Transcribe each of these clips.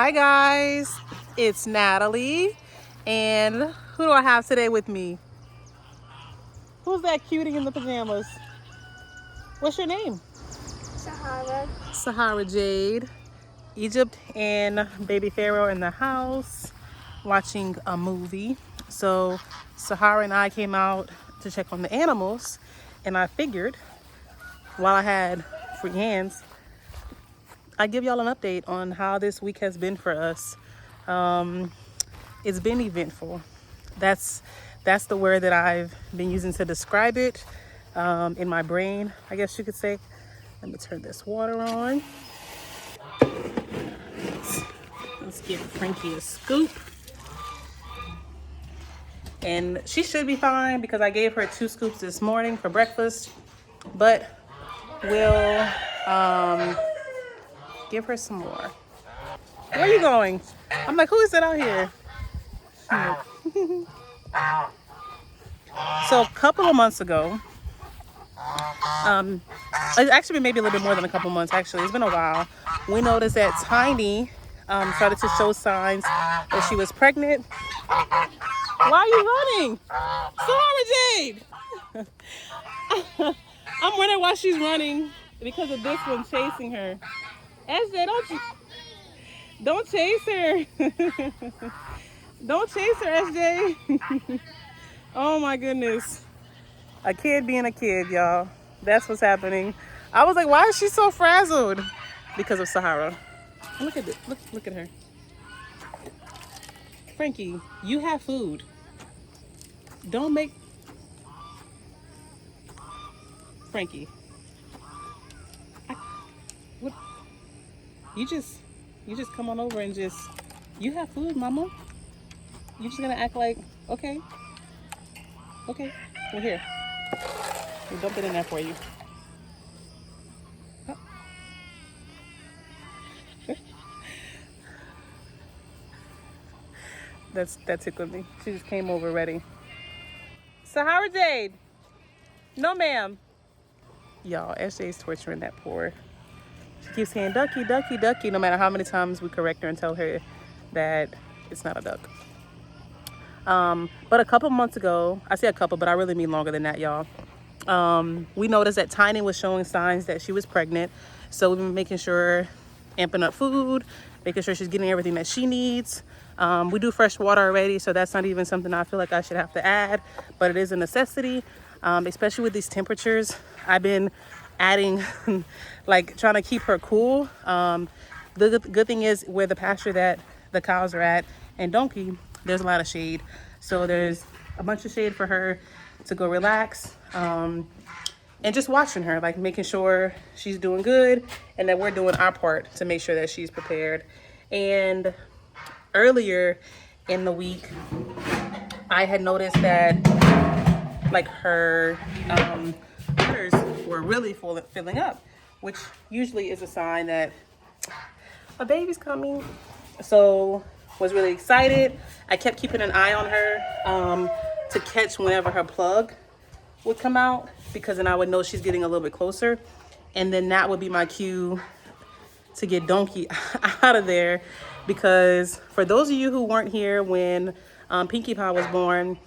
Hi guys, it's Natalie, and who do I have today with me? Who's that cutie in the pajamas? What's your name? Sahara. Sahara Jade. Egypt and baby Pharaoh in the house watching a movie. So Sahara and I came out to check on the animals, and I figured while I had free hands, I'd give y'all an update on how this week has been for us. It's been eventful. That's the word that I've been using to describe it in my brain, I guess you could say. Let me turn this water on. Let's give Frankie a scoop. And she should be fine because I gave her 2 scoops this morning for breakfast. But we'll give her some more. Where are you going? I'm like, who is it out here? So a couple of months ago, it's actually maybe a little bit more than a couple months actually. It's been a while. We noticed that Tiny started to show signs that she was pregnant. Why are you running? Sorry, Jade. I'm wondering why she's running because of this one chasing her. SJ, don't chase her. Don't chase her, SJ. Oh my goodness. A kid being a kid, y'all. That's what's happening. I was like, why is she so frazzled? Because of Sahara. Look at this. Look at her. Frankie, you have food. Don't make Frankie. What? You just come on over and you have food, mama. You just gonna act like okay. We're here. We'll dump it in there for you. That tickled me. She just came over ready. Sahara Jade. No ma'am. Y'all, SJ's torturing that poor. She keeps saying ducky, ducky, ducky, no matter how many times we correct her and tell her that it's not a duck. But a couple months ago, I say a couple, but I really mean longer than that, y'all. We noticed that Tiny was showing signs that she was pregnant. So we've been making sure, amping up food, making sure she's getting everything that she needs. We do fresh water already, so that's not even something I feel like I should have to add, but it is a necessity, especially with these temperatures. I've been adding, like trying to keep her cool. The good thing is where the pasture that the cows are at and Donkey, there's a lot of shade. So there's a bunch of shade for her to go relax. And just watching her, like making sure she's doing good and that we're doing our part to make sure that she's prepared. And earlier in the week, I had noticed that like her udders were really filling up, which usually is a sign that a baby's coming. So was really excited. I kept keeping an eye on her to catch whenever her plug would come out, because then I would know she's getting a little bit closer, and then that would be my cue to get Donkey out of there. Because for those of you who weren't here when Pinkie Pie was born,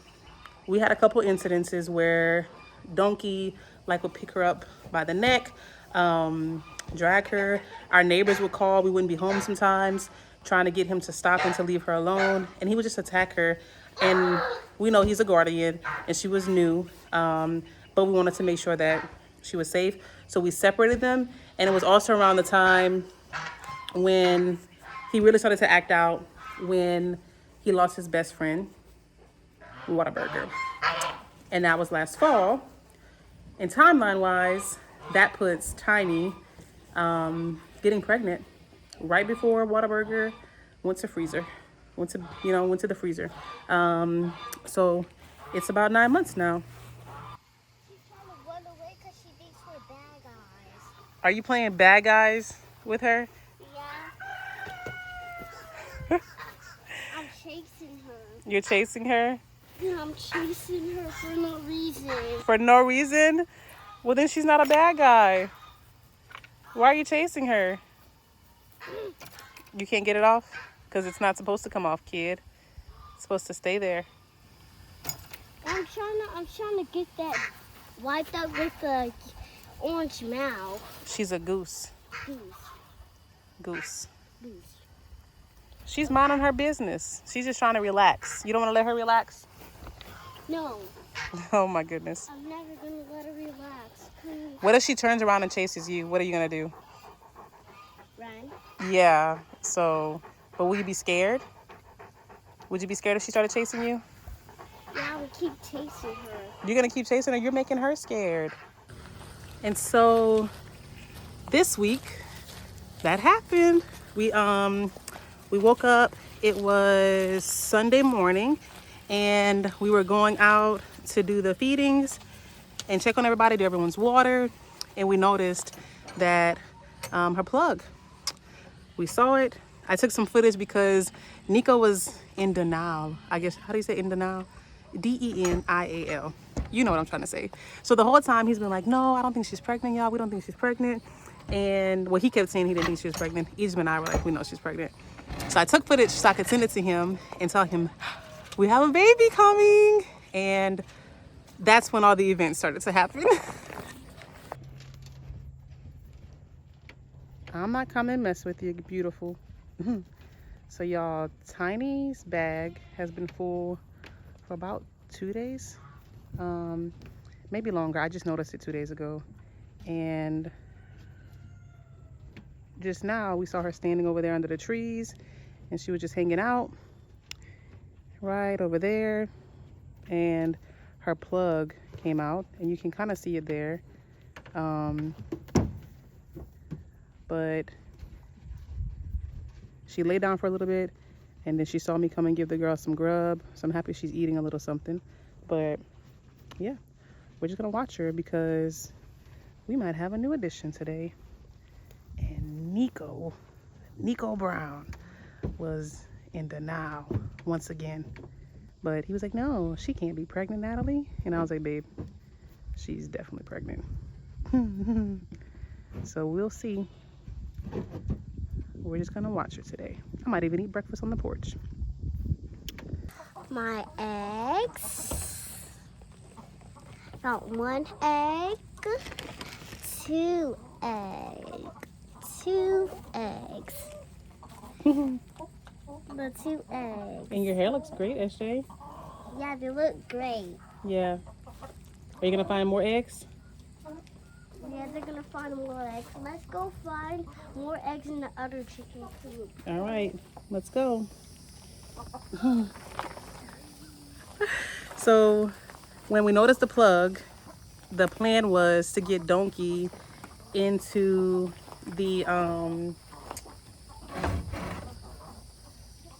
we had a couple incidences where Donkey like would pick her up by the neck, drag her. Our neighbors would call. We wouldn't be home sometimes, trying to get him to stop and to leave her alone, and he would just attack her. And we know he's a guardian and she was new, but we wanted to make sure that she was safe, so we separated them. And it was also around the time when he really started to act out, when he lost his best friend, Whataburger, and that was last fall. And timeline wise, that puts Tiny getting pregnant right before Whataburger went to the freezer. So it's about 9 months now. She's trying to run away because she thinks we're bad guys. Are you playing bad guys with her? Yeah. I'm chasing her. You're chasing her? Yeah, I'm chasing her for no reason. For no reason? Well, then she's not a bad guy. Why are you chasing her? You can't get it off? because it's not supposed to come off, kid. It's supposed to stay there. I'm trying to get that wiped up with the orange mouth. She's a goose. Goose. Goose. Goose. She's minding her business. She's just trying to relax. You don't want to let her relax? No. Oh my goodness. I'm never gonna let her relax. What if she turns around and chases you? What are you gonna do? Run. Yeah. So, but will you be scared? Would you be scared if she started chasing you? Yeah, I would keep chasing her. You're gonna keep chasing her. You're making her scared. And so, this week, that happened. We woke up. It was Sunday morning, and we were going out to do the feedings and check on everybody, do everyone's water, and we noticed that her plug. We saw it. I took some footage because Nico was in denial. I guess, how do you say in denial? Denial. You know what I'm trying to say. So the whole time he's been like, no, I don't think she's pregnant, y'all. We don't think she's pregnant. And well, he kept saying he didn't think she was pregnant. Ejim and I were like, we know she's pregnant. So I took footage so I could send it to him and tell him, we have a baby coming. And that's when all the events started to happen. I'm not coming to mess with you, beautiful. So y'all, Tiny's bag has been full for about 2 days. Maybe longer. I just noticed it 2 days ago. And just now we saw her standing over there under the trees, and she was just hanging out right over there, and her plug came out, and you can kind of see it there. But she lay down for a little bit, and then she saw me come and give the girl some grub, so I'm happy she's eating a little something. But yeah, we're just gonna watch her because we might have a new addition today. And Nico Brown was in denial once again. But he was like, no, she can't be pregnant, Natalie. And I was like, babe, she's definitely pregnant. So we'll see. We're just gonna watch her today. I might even eat breakfast on the porch. My eggs. Got 1 egg. 2 eggs. 2 eggs. The 2 eggs. And your hair looks great, SJ. Yeah, they look great. Yeah. Are you gonna find more eggs? Yeah, they're gonna find more eggs. Let's go find more eggs in the other chicken coop. All right, let's go. So when we noticed the plug, the plan was to get Donkey into the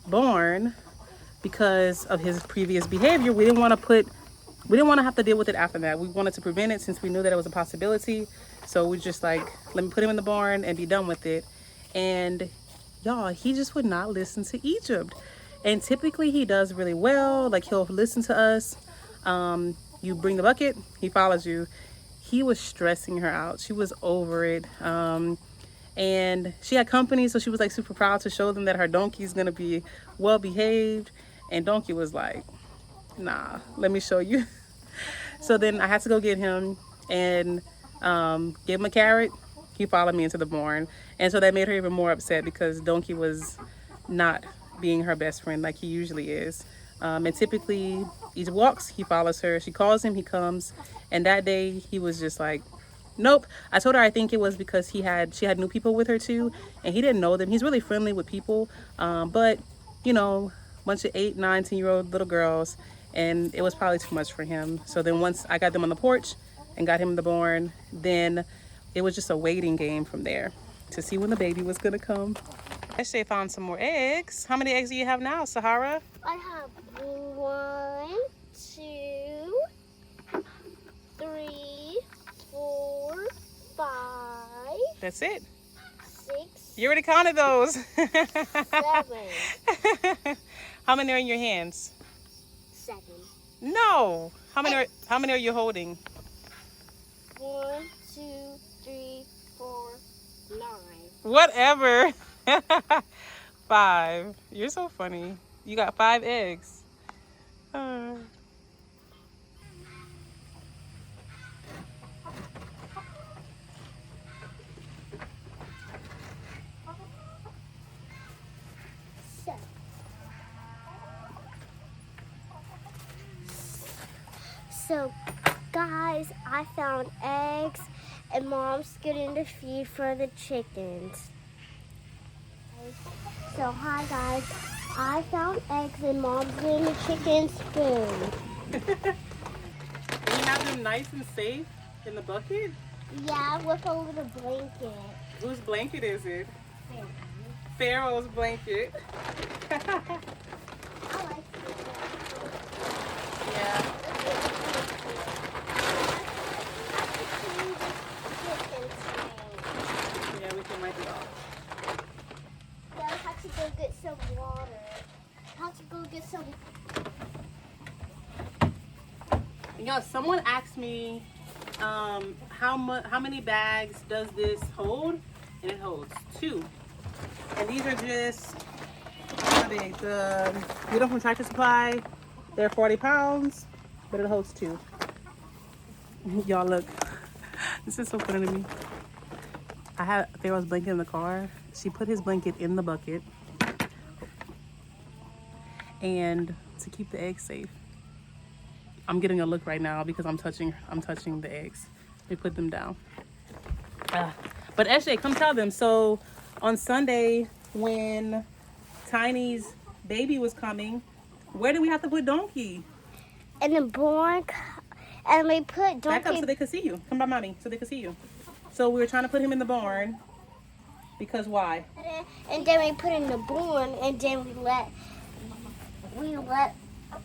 barn because of his previous behavior. We didn't want to have to deal with it after that. We wanted to prevent it since we knew that it was a possibility. So we just like, let me put him in the barn and be done with it. And y'all, he just would not listen to Egypt. And typically he does really well. Like, he'll listen to us. You bring the bucket, he follows you. He was stressing her out. She was over it. And she had company, so she was like super proud to show them that her donkey's gonna be well behaved. And Donkey was like, nah, let me show you. So then I had to go get him and give him a carrot. He followed me into the barn. And so that made her even more upset because Donkey was not being her best friend like he usually is. And typically, he walks, he follows her. She calls him, he comes. And that day, he was just like, nope. I told her I think it was because she had new people with her too, and he didn't know them. He's really friendly with people, but you know, bunch of 8, 9, 10-year-old little girls, and it was probably too much for him. So then once I got them on the porch and got him in the barn, then it was just a waiting game from there to see when the baby was gonna come. SJ found some more eggs. How many eggs do you have now, Sahara? I have 1, 2, 3, 4, 5. That's it. 6. You already counted those. 7. How many are in your hands? 7. No. How many are you holding? 1, 2, 3, 4, 9. Whatever. 5. You're so funny. You got 5 eggs. Uh, So, so guys, I found eggs and mom's getting the feed for the chickens. So hi guys, I found eggs and mom's getting the chickens food. you have them nice and safe in the bucket? Yeah, with a little blanket. Whose blanket is it? There. Pharaoh's blanket. I like it. Yeah. Yeah, we can wipe it off. Yeah, I have to go get some water. I have to go get some. Yo, someone asked me how many bags does this hold, and it holds 2. And these are just what are they? The get them from Tractor Supply. They're 40 pounds, but it holds 2. Y'all look, this is so funny to me. I had Pharaoh's blanket in the car. She put his blanket in the bucket, and to keep the eggs safe. I'm getting a look right now because I'm touching the eggs. We put them down. But SJ, come tell them. So on Sunday when Tiny's baby was coming, where did we have to put Donkey? And the born, and we put Back up donkey. so they could see you. Come by mommy so they could see you. So we were trying to put him in the barn because why? And then we put in the barn, and then we let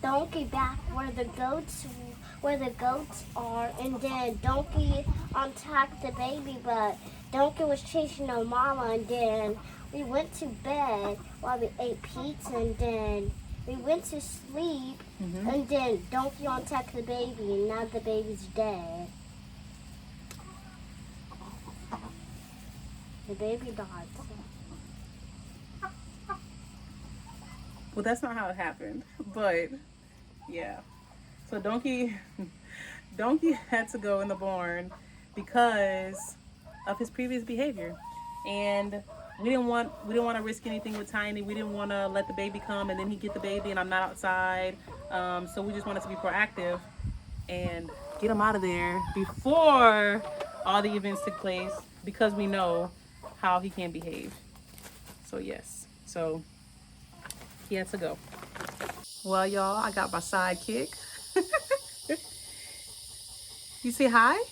donkey back where the goats are, and then donkey attacked the baby, but donkey was chasing our mama, and then we went to bed while we ate pizza, and then we went to sleep, and then donkey attacked the baby, and now the baby's dead. The baby died. Well, that's not how it happened, but yeah. So Donkey had to go in the barn because of his previous behavior, and we didn't want to risk anything with Tiny. We didn't want to let the baby come and then he get the baby and I'm not outside. So we just wanted to be proactive and get him out of there before all the events took place because we know how he can behave. So yes, so he had to go. Well, y'all, I got my sidekick. You say hi?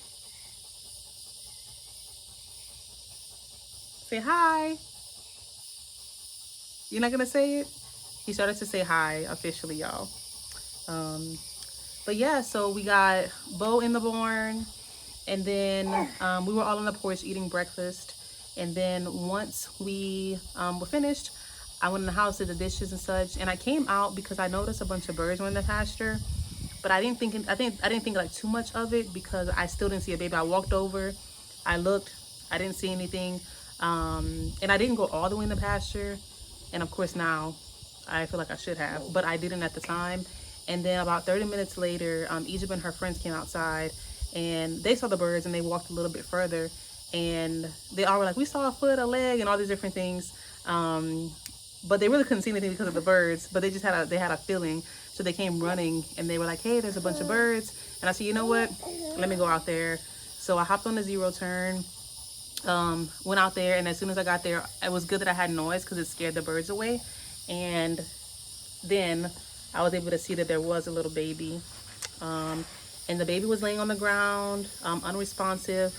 Say hi. You're not gonna say it? He started to say hi officially, y'all. But yeah, so we got Bo in the barn, and then we were all on the porch eating breakfast. And then once we were finished, I went in the house, did the dishes and such, and I came out because I noticed a bunch of birds were in the pasture. But I didn't think like too much of it because I still didn't see a baby. I walked over, I looked, I didn't see anything, and I didn't go all the way in the pasture. And of course now, I feel like I should have, but I didn't at the time. And then about 30 minutes later, Egypt and her friends came outside, and they saw the birds, and they walked a little bit further, and they all were like, "We saw a foot, a leg, and all these different things." But they really couldn't see anything because of the birds. But they just had a feeling. So they came running and they were like, "Hey, there's a bunch of birds." And I said, "You know what? Let me go out there." So I hopped on the 0 turn, went out there, and as soon as I got there, it was good that I had noise because it scared the birds away. And then I was able to see that there was a little baby, and the baby was laying on the ground, unresponsive.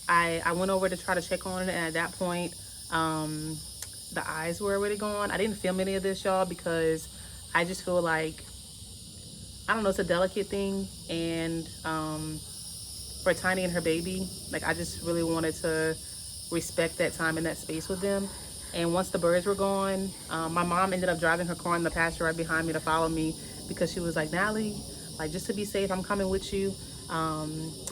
I went over to try to check on it, and at that point, the eyes were already gone. I didn't film any of this, y'all, because I just feel like, I don't know, it's a delicate thing, and for Tiny and her baby, like, I just really wanted to respect that time and that space with them. And once the birds were gone, my mom ended up driving her car in the pasture right behind me to follow me because she was like, "Natalie, like, just to be safe, I'm coming with you."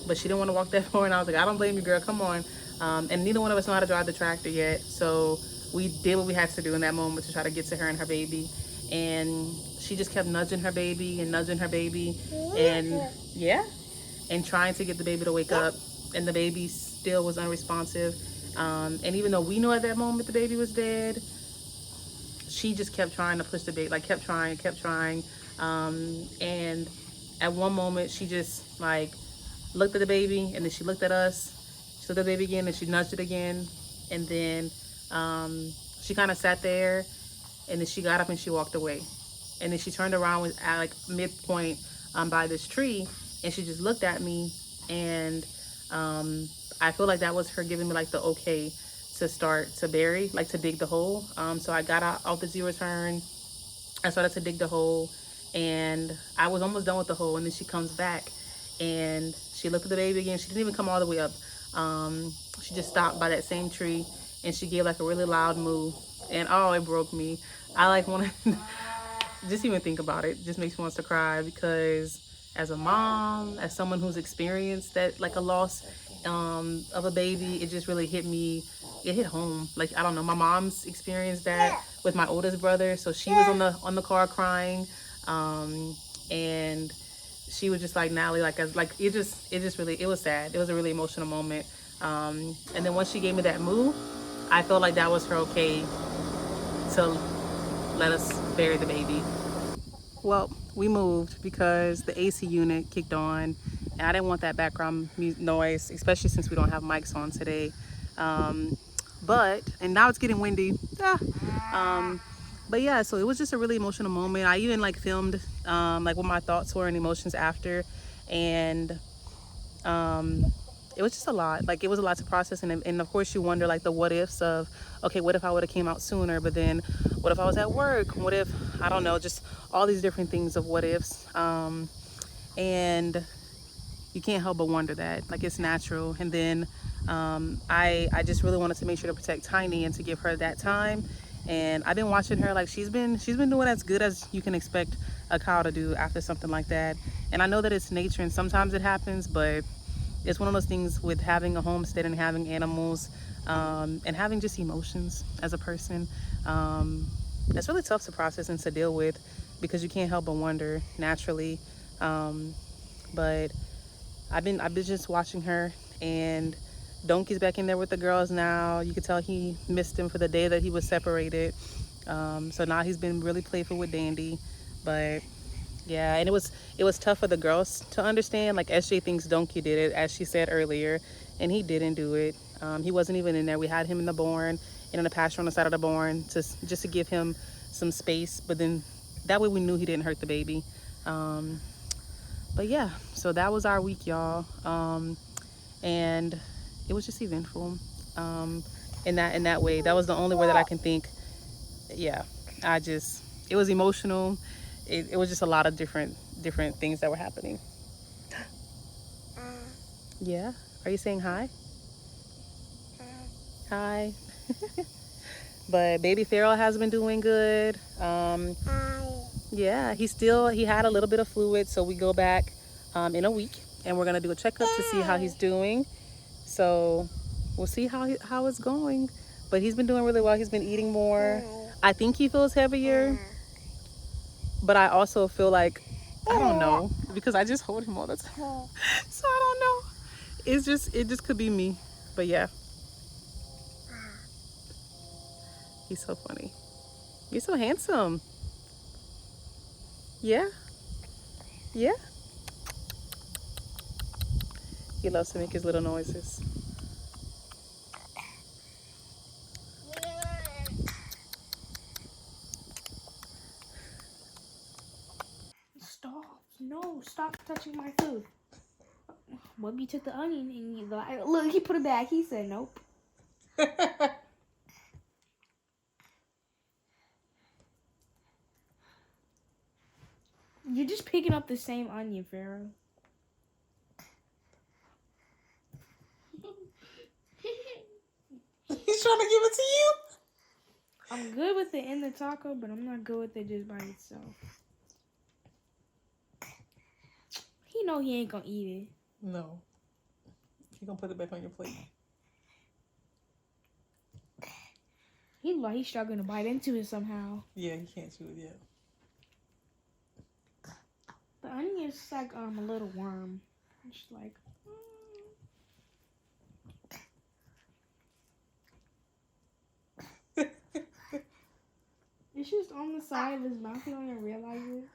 But she didn't want to walk that far, and I was like, "I don't blame you, girl, come on." And neither one of us know how to drive the tractor yet, so we did what we had to do in that moment to try to get to her and her baby. And she just kept nudging her baby and nudging her baby, and yeah, and trying to get the baby to wake up. And the baby still was unresponsive. And even though we knew at that moment the baby was dead, she just kept trying to push the baby, like kept trying, kept trying. And at one moment, she just like looked at the baby, and then she looked at us. She looked at the baby again, and she nudged it again, and then she kind of sat there, and then she got up and she walked away. And then she turned around with at like midpoint by this tree, and she just looked at me, and I feel like that was her giving me like the okay to start to bury, like to dig the hole. So I got out the zero turn. I started to dig the hole, and I was almost done with the hole. And then she comes back, and she looked at the baby again. She didn't even come all the way up. She just stopped by that same tree, and she gave like a really loud moo. And oh, it broke me. I like want to just even think about it. Just makes me want to cry, because as a mom, as someone who's experienced that, like a loss of a baby, it just really hit me. It hit home. Like, I don't know, my mom's experienced that with my oldest brother. So she was on the car crying, and she was just like, Natalie, like, it just really, it was sad. It was a really emotional moment. And then once she gave me that move, I felt like that was her okay to let us bury the baby. Well, we moved because the AC unit kicked on, and I didn't want that background noise, especially since we don't have mics on today. And now it's getting windy. But yeah, so it was just a really emotional moment. I even like filmed like what my thoughts were and emotions after, and it was just a lot. Like, it was a lot to process, and of course you wonder like the what ifs of, okay, what if I would have came out sooner? But then what if I was at work? What if, I don't know, just all these different things of what ifs. And you can't help but wonder that, like, it's natural. And then I just really wanted to make sure to protect Tiny and to give her that time. And I've been watching her, like, she's been doing as good as you can expect a cow to do after something like that. And I know that it's nature and sometimes it happens, but it's one of those things with having a homestead and having animals, and having just emotions as a person. That's really tough to process and to deal with, because you can't help but wonder naturally. But I've been just watching her, and Donkey's back in there with the girls now. You could tell he missed him for the day that he was separated. So now he's been really playful with Dandy. But yeah, and it was tough for the girls to understand. Like, SJ thinks Donkey did it, as she said earlier, and he didn't do it. He wasn't even in there. We had him in the barn and in the pasture on the side of the barn just to give him some space. But then that way we knew he didn't hurt the baby. But yeah, so that was our week, y'all. And it was just eventful. In that way, that was the only way that I can think. Yeah, it was emotional. It was just a lot of different things that were happening. Yeah, are you saying hi? Hi. But baby Farrell has been doing good. Yeah, he had a little bit of fluid, so we go back in a week, and we're gonna do a checkup to see how he's doing. So we'll see how it's going. But he's been doing really well. He's been eating more. I think he feels heavier, but I also feel like, I don't know, because I just hold him all the time. So I don't know. It just could be me. But yeah, he's so funny. You're so handsome. Yeah, yeah. He loves to make his little noises. Stop. No, stop touching my food. Webby took the onion and look, he put it back. He said nope. You're just picking up the same onion, Pharaoh. He's trying to give it to you. I'm good with it in the taco, but I'm not good with it just by itself. He know he ain't gonna eat it. No. You're gonna put it back on your plate. He's struggling to bite into it somehow. Yeah, he can't chew it yet. The onion is like a little worm. It's just like. It's just on the side of his mouth. He don't even realize it.